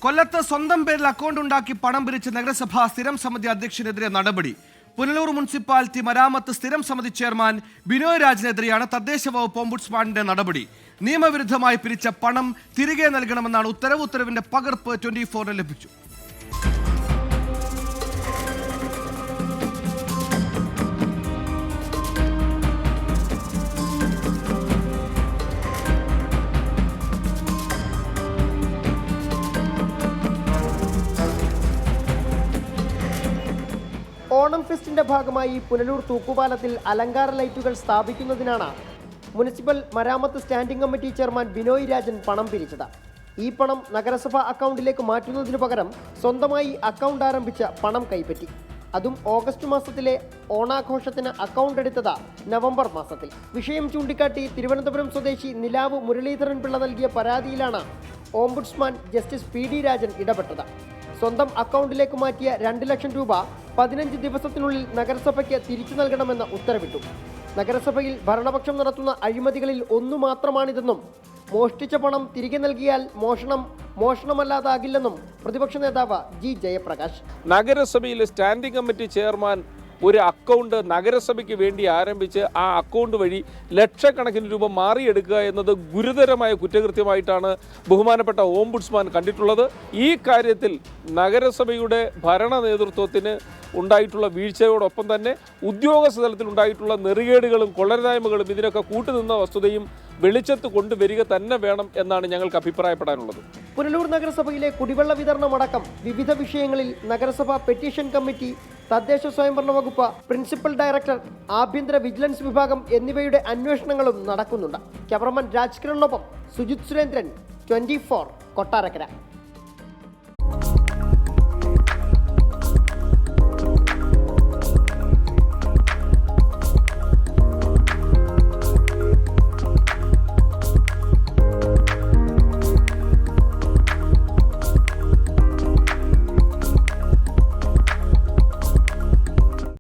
കൊല്ലത്ത് സ്വന്തം പേരിൽ അക്കൗണ്ട് ഉണ്ടാക്കി പണം പിരിച്ച നഗരസഭാ സ്ഥിരം സമിതി അധ്യക്ഷനെതിരെ നടപടി. പുനലൂർ മുനിസിപ്പാലിറ്റി മരാമത്ത് സ്ഥിരം സമിതി ചെയർമാൻ ബിനോയ് രാജിനെതിരെയാണ് തദ്ദേശ വകുപ്പ് ഓംബുഡ്സ്മാന്റെ നടപടി. നിയമവിരുദ്ധമായി പിരിച്ച പണം തിരികെ നൽകണമെന്നാണ് ഉത്തരവ്. ഉത്തരവിന്റെ പകർപ്പ് 24 ലഭിച്ചു. ഓണം ഫെസ്റ്റിന്റെ ഭാഗമായി പുനലൂർ തൂക്കുപാലത്തിൽ അലങ്കാര ലൈറ്റുകൾ സ്ഥാപിക്കുന്നതിനാണ് മുനിസിപ്പൽ മരാമത്ത് standing committee chairman Binoy Rajan പണം പിരിച്ചത്. ഈ പണം നഗരസഭാ അക്കൗണ്ടിലേക്ക് മാറ്റുന്നതിനു പകരം സ്വന്തമായി അക്കൗണ്ട് ആരംഭിച്ച പണം കൈപ്പറ്റി. അതും ഓഗസ്റ്റ് മാസത്തിലെ ഓണാഘോഷത്തിന് അക്കൗണ്ട് എടുത്തത് നവംബർ മാസത്തിൽ. വിഷയം ചൂണ്ടിക്കാട്ടി തിരുവനന്തപുരം സ്വദേശി നിലാവ് മുരളീധരൻ പിള്ള നൽകിയ പരാതിയിലാണ് ombudsman justice P D Rajan ഇടപെട്ടത്. സ്വന്തം അക്കൗണ്ടിലേക്ക് മാറ്റിയ 2 ലക്ഷം രൂപ 15 ദിവസത്തിനുള്ളിൽ നഗരസഭയ്ക്ക് തിരിച്ചു നൽകണമെന്ന് ഉത്തരവിട്ടു. നഗരസഭയിൽ ഭരണപക്ഷം നടത്തുന്ന അഴിമതികളിൽ ഒന്നു മാത്രമാണിതെന്നും മോഷ്ടിച്ച പണം തിരികെ നൽകിയാൽ മോഷണമല്ലാതാകില്ലെന്നും പ്രതിപക്ഷ നേതാവ് ജി ജയപ്രകാശ്. നഗരസഭയിലെ സ്റ്റാൻഡിംഗ് കമ്മിറ്റി ചെയർമാൻ ഒരു അക്കൗണ്ട് നഗരസഭയ്ക്ക് വേണ്ടി ആരംഭിച്ച് ആ അക്കൗണ്ട് വഴി ലക്ഷക്കണക്കിന് രൂപ മാറിയെടുക്കുക എന്നത് ഗുരുതരമായ കുറ്റകൃത്യമായിട്ടാണ് ബഹുമാനപ്പെട്ട ഓംബുഡ്സ്മാൻ കണ്ടിട്ടുള്ളത്. ഈ കാര്യത്തിൽ നഗരസഭയുടെ ഭരണ നേതൃത്വത്തിന് ഉണ്ടായിട്ടുള്ള വീഴ്ചയോടൊപ്പം തന്നെ ഉദ്യോഗസ്ഥ തലത്തിൽ ഉണ്ടായിട്ടുള്ള നെറികേടുകളും കൊള്ളരുതായ്മകളും ഇതിനൊക്കെ കൂട്ടുനിന്ന വസ്തുതയും വെളിച്ചത്ത് കൊണ്ടുവരിക തന്നെ വേണം എന്നാണ് ഞങ്ങൾക്ക് അഭിപ്രായപ്പെടാനുള്ളത്. പുനലൂർ നഗരസഭയിലെ കുടിവെള്ള വിതരണമടക്കം വിവിധ വിഷയങ്ങളിൽ നഗരസഭ പെറ്റീഷൻ കമ്മിറ്റി, തദ്ദേശ സ്വയംഭരണ വകുപ്പ്, പ്രിൻസിപ്പൽ ഡയറക്ടർ, ആഭ്യന്തര വിജിലൻസ് വിഭാഗം എന്നിവയുടെ അന്വേഷണങ്ങളും നടക്കുന്നുണ്ട്. ക്യാമറമാൻ രാജ്കിരണിനൊപ്പം സുജിത് സുരേന്ദ്രൻ, 24 കൊട്ടാരക്കര.